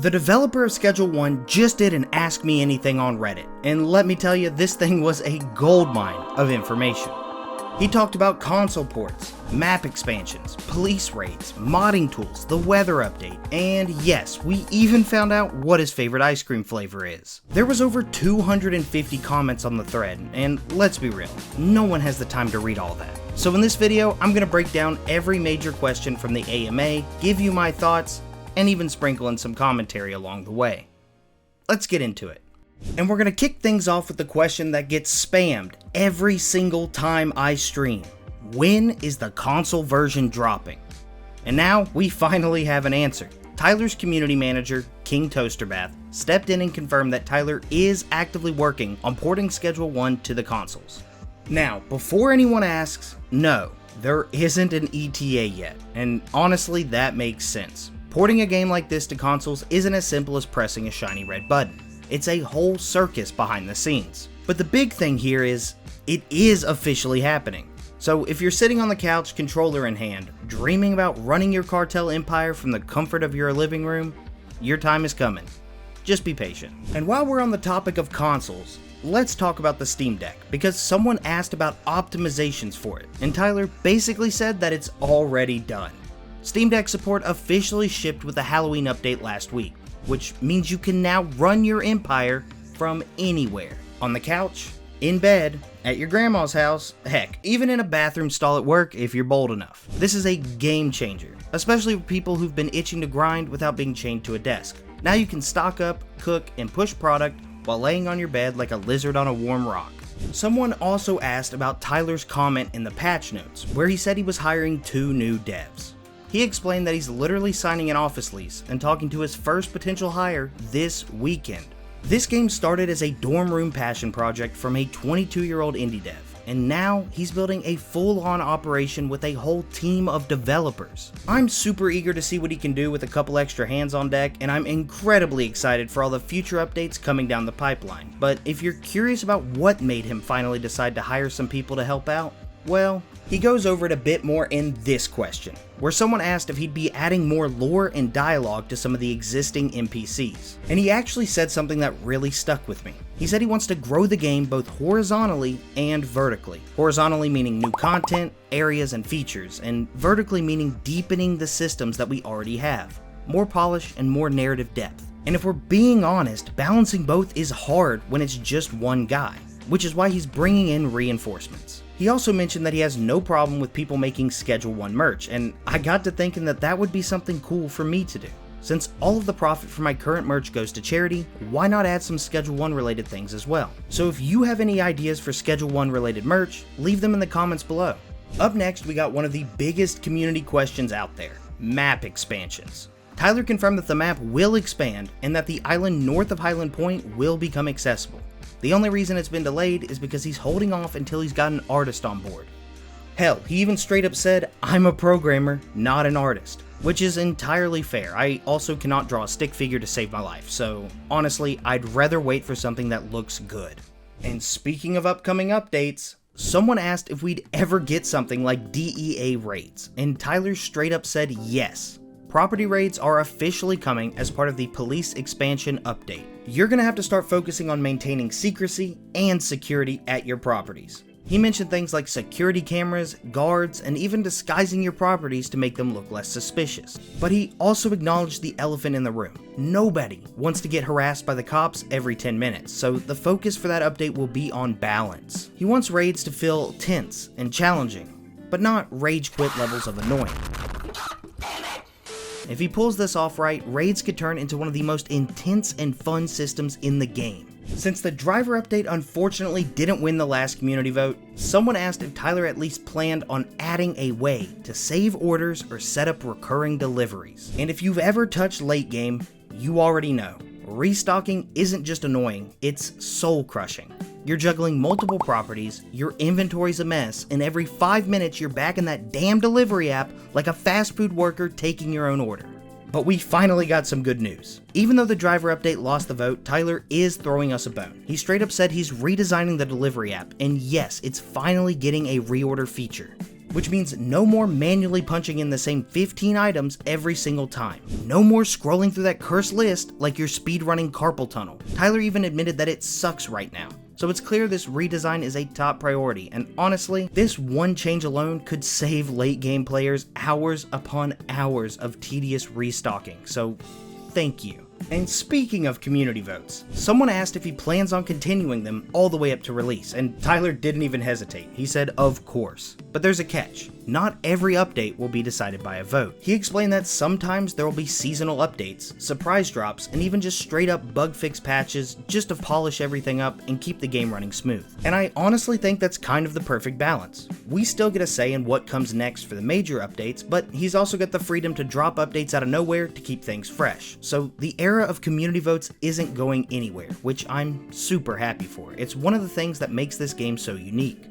The developer of Schedule1 just did an Ask Me Anything on Reddit, and let me tell you, this thing was a goldmine of information. He talked about console ports, map expansions, police raids, modding tools, the weather update, and yes, we even found out what his favorite ice cream flavor is. There was over 250 comments on the thread, and let's be real, no one has the time to read all that. So in this video, I'm going to break down every major question from the AMA, give you my thoughts, and even sprinkle in some commentary along the way. Let's get into it. And we're going to kick things off with the question that gets spammed every single time I stream. When is the console version dropping? And now we finally have an answer. Tyler's community manager, King Toasterbath, stepped in and confirmed that Tyler is actively working on porting Schedule1 to the consoles. Now, before anyone asks, no, there isn't an ETA yet, and honestly that makes sense. Porting a game like this to consoles isn't as simple as pressing a shiny red button. It's a whole circus behind the scenes. But the big thing here is, it is officially happening. So if you're sitting on the couch, controller in hand, dreaming about running your cartel empire from the comfort of your living room, your time is coming. Just be patient. And while we're on the topic of consoles, let's talk about the Steam Deck, because someone asked about optimizations for it, and Tyler basically said that it's already done. Steam Deck support officially shipped with the Halloween update last week, which means you can now run your empire from anywhere. On the couch, in bed, at your grandma's house, heck, even in a bathroom stall at work if you're bold enough. This is a game changer, especially for people who've been itching to grind without being chained to a desk. Now you can stock up, cook, and push product while laying on your bed like a lizard on a warm rock. Someone also asked about Tyler's comment in the patch notes, where he said he was hiring 2 new devs. He explained that he's literally signing an office lease and talking to his first potential hire this weekend. This game started as a dorm room passion project from a 22-year-old indie dev, and now he's building a full-on operation with a whole team of developers. I'm super eager to see what he can do with a couple extra hands on deck, and I'm incredibly excited for all the future updates coming down the pipeline. But if you're curious about what made him finally decide to hire some people to help out, well, he goes over it a bit more in this question, where someone asked if he'd be adding more lore and dialogue to some of the existing NPCs. And he actually said something that really stuck with me. He said he wants to grow the game both horizontally and vertically. Horizontally meaning new content, areas, and features, and vertically meaning deepening the systems that we already have. More polish and more narrative depth. And if we're being honest, balancing both is hard when it's just one guy, which is why he's bringing in reinforcements. He also mentioned that he has no problem with people making Schedule1 merch, and I got to thinking that that would be something cool for me to do. Since all of the profit from my current merch goes to charity, why not add some Schedule1 related things as well? So if you have any ideas for Schedule1 related merch, leave them in the comments below. Up next, we got one of the biggest community questions out there, map expansions. Tyler confirmed that the map will expand and that the island north of Highland Point will become accessible. The only reason it's been delayed is because he's holding off until he's got an artist on board. Hell, he even straight up said, "I'm a programmer, not an artist," which is entirely fair. I also cannot draw a stick figure to save my life, so honestly, I'd rather wait for something that looks good. And speaking of upcoming updates, someone asked if we'd ever get something like DEA raids, and Tyler straight up said yes. Property raids are officially coming as part of the police expansion update. You're gonna have to start focusing on maintaining secrecy and security at your properties. He mentioned things like security cameras, guards, and even disguising your properties to make them look less suspicious. But he also acknowledged the elephant in the room. Nobody wants to get harassed by the cops every 10 minutes, so the focus for that update will be on balance. He wants raids to feel tense and challenging, but not rage quit levels of annoying. If he pulls this off right, raids could turn into one of the most intense and fun systems in the game. Since the driver update unfortunately didn't win the last community vote, someone asked if Tyler at least planned on adding a way to save orders or set up recurring deliveries. And if you've ever touched late game, you already know. Restocking isn't just annoying, it's soul crushing. You're juggling multiple properties, your inventory's a mess, and every 5 minutes you're back in that damn delivery app like a fast food worker taking your own order. But we finally got some good news. Even though the driver update lost the vote, Tyler is throwing us a bone. He straight up said he's redesigning the delivery app, and yes, it's finally getting a reorder feature. which means no more manually punching in the same 15 items every single time. No more scrolling through that cursed list like you're speedrunning carpal tunnel. Tyler even admitted that it sucks right now. So it's clear this redesign is a top priority, and honestly, this one change alone could save late game players hours upon hours of tedious restocking, so thank you. And speaking of community votes, someone asked if he plans on continuing them all the way up to release, and Tyler didn't even hesitate. He said, of course. But there's a catch. Not every update will be decided by a vote. He explained that sometimes there will be seasonal updates, surprise drops, and even just straight up bug fix patches just to polish everything up and keep the game running smooth. And I honestly think that's kind of the perfect balance. We still get a say in what comes next for the major updates, but he's also got the freedom to drop updates out of nowhere to keep things fresh. So the era of community votes isn't going anywhere, which I'm super happy for. It's one of the things that makes this game so unique.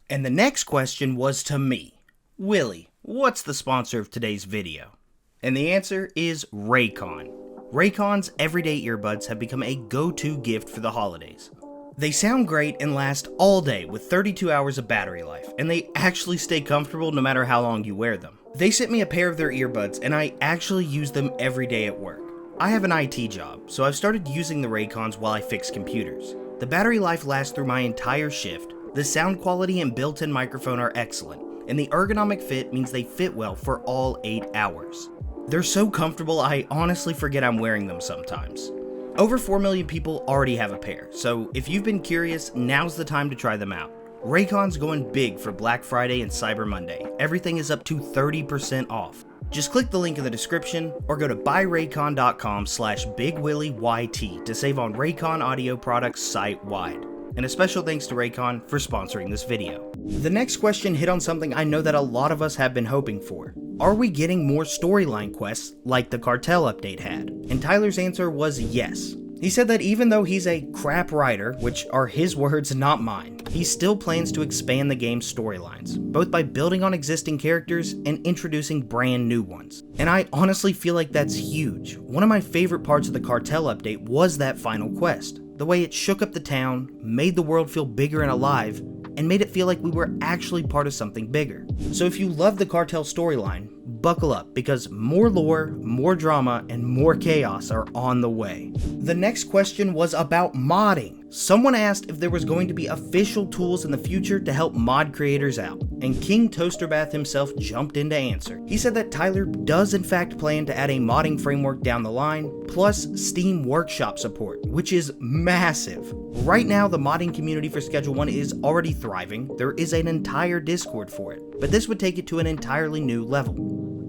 And the next question was to me. Willie, what's the sponsor of today's video? And the answer is Raycon. Raycon's everyday earbuds have become a go-to gift for the holidays. They sound great and last all day with 32 hours of battery life, and they actually stay comfortable no matter how long you wear them. They sent me a pair of their earbuds and I actually use them every day at work. I have an IT job, so I've started using the Raycons while I fix computers. The battery life lasts through my entire shift, the sound quality and built-in microphone are excellent, and the ergonomic fit means they fit well for all 8 hours. They're so comfortable I honestly forget I'm wearing them sometimes. Over 4 million people already have a pair, so if you've been curious, now's the time to try them out. Raycon's going big for Black Friday and Cyber Monday. Everything is up to 30% off. Just click the link in the description or go to buyraycon.com/BigWillyYT to save on Raycon audio products site-wide. And a special thanks to Raycon for sponsoring this video. The next question hit on something I know that a lot of us have been hoping for. Are we getting more storyline quests like the cartel update had? And Tyler's answer was yes. He said that even though he's a crap writer, which are his words, not mine, he still plans to expand the game's storylines, both by building on existing characters and introducing brand new ones. And I honestly feel like that's huge. One of my favorite parts of the cartel update was that final quest. The way it shook up the town, made the world feel bigger and alive, and made it feel like we were actually part of something bigger. So if you love the cartel storyline, buckle up because more lore, more drama, and more chaos are on the way. The next question was about modding. Someone asked if there was going to be official tools in the future to help mod creators out, and King Toasterbath himself jumped in to answer. He said that Tyler does in fact plan to add a modding framework down the line, plus Steam Workshop support, which is massive. Right now, the modding community for Schedule 1 is already thriving. There is an entire Discord for it, but this would take it to an entirely new level.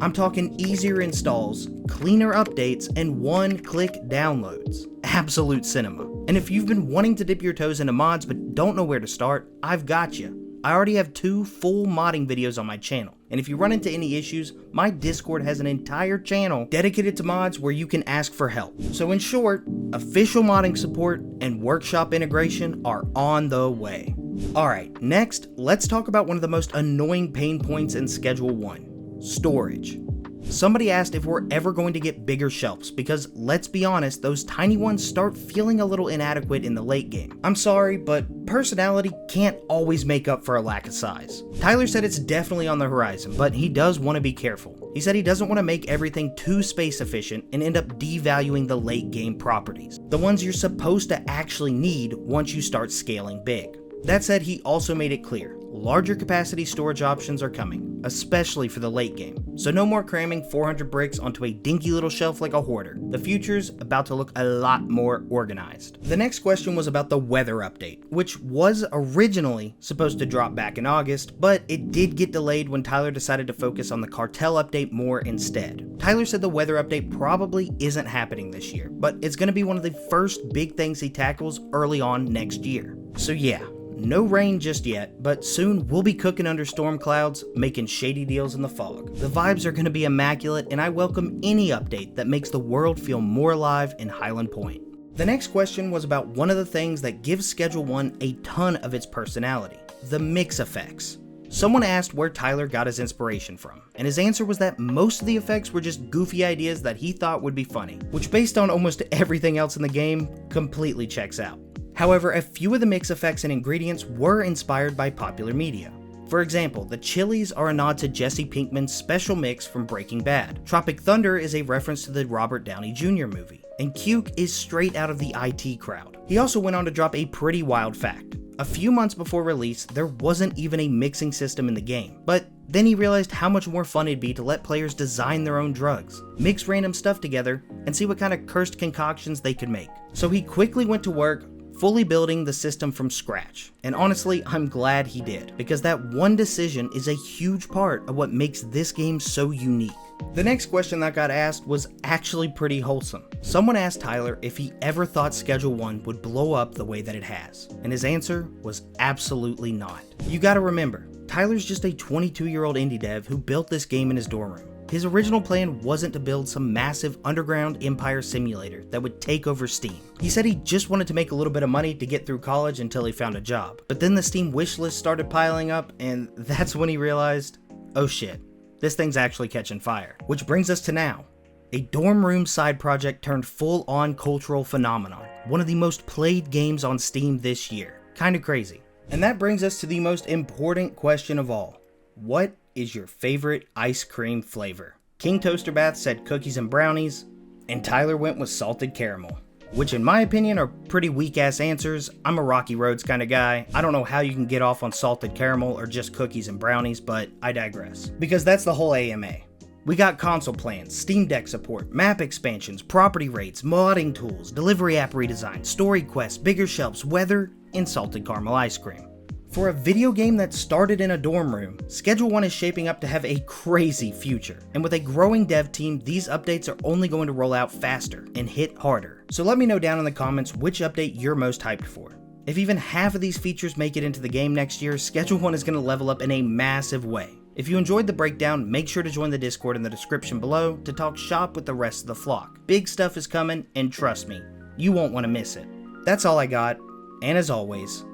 I'm talking easier installs, cleaner updates, and one-click downloads. Absolute cinema. And if you've been wanting to dip your toes into mods but don't know where to start, I've got you. I already have 2 full modding videos on my channel, and if you run into any issues, my Discord has an entire channel dedicated to mods where you can ask for help. So in short, official modding support and workshop integration are on the way. Alright, next, let's talk about one of the most annoying pain points in Schedule 1. Storage. Somebody asked if we're ever going to get bigger shelves because, let's be honest, those tiny ones start feeling a little inadequate in the late game. I'm sorry, but personality can't always make up for a lack of size. Tyler said it's definitely on the horizon, but he does want to be careful. He said he doesn't want to make everything too space efficient and end up devaluing the late game properties, the ones you're supposed to actually need once you start scaling big. That said, he also made it clear, larger capacity storage options are coming, especially for the late game. So no more cramming 400 bricks onto a dinky little shelf like a hoarder. The future's about to look a lot more organized. The next question was about the weather update, which was originally supposed to drop back in August, but it did get delayed when Tyler decided to focus on the cartel update more instead. Tyler said the weather update probably isn't happening this year, but it's going to be one of the first big things he tackles early on next year. So yeah. No rain just yet, but soon we'll be cooking under storm clouds, making shady deals in the fog. The vibes are going to be immaculate, and I welcome any update that makes the world feel more alive in Highland Point. The next question was about one of the things that gives Schedule 1 a ton of its personality, the mix effects. Someone asked where Tyler got his inspiration from, and his answer was that most of the effects were just goofy ideas that he thought would be funny, which based on almost everything else in the game, completely checks out. However, a few of the mix effects and ingredients were inspired by popular media. For example, the chilies are a nod to Jesse Pinkman's special mix from Breaking Bad. Tropic Thunder is a reference to the Robert Downey Jr. movie. And Cuke is straight out of the IT crowd. He also went on to drop a pretty wild fact. A few months before release, there wasn't even a mixing system in the game, but then he realized how much more fun it'd be to let players design their own drugs, mix random stuff together, and see what kind of cursed concoctions they could make. So he quickly went to work, fully building the system from scratch. And honestly, I'm glad he did, because that one decision is a huge part of what makes this game so unique. The next question that got asked was actually pretty wholesome. Someone asked Tyler if he ever thought Schedule 1 would blow up the way that it has, and his answer was absolutely not. You gotta remember, Tyler's just a 22-year-old indie dev who built this game in his dorm room. His original plan wasn't to build some massive underground empire simulator that would take over Steam. He said he just wanted to make a little bit of money to get through college until he found a job. But then the Steam wishlist started piling up, and that's when he realized, oh shit, this thing's actually catching fire. Which brings us to now. A dorm room side project turned full-on cultural phenomenon. One of the most played games on Steam this year. Kinda crazy. And that brings us to the most important question of all. What is your favorite ice cream flavor? King Toasterbath said cookies and brownies, and Tyler went with salted caramel. Which in my opinion are pretty weak ass answers. I'm a Rocky Roads kind of guy. I don't know how you can get off on salted caramel or just cookies and brownies, but I digress. Because that's the whole AMA. We got console plans, Steam Deck support, map expansions, property rates, modding tools, delivery app redesign, story quests, bigger shelves, weather, and salted caramel ice cream. For a video game that started in a dorm room, Schedule 1 is shaping up to have a crazy future. And with a growing dev team, these updates are only going to roll out faster and hit harder. So let me know down in the comments which update you're most hyped for. If even half of these features make it into the game next year, Schedule 1 is going to level up in a massive way. If you enjoyed the breakdown, make sure to join the Discord in the description below to talk shop with the rest of the flock. Big stuff is coming, and trust me, you won't want to miss it. That's all I got, and as always,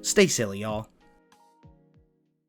stay silly, y'all.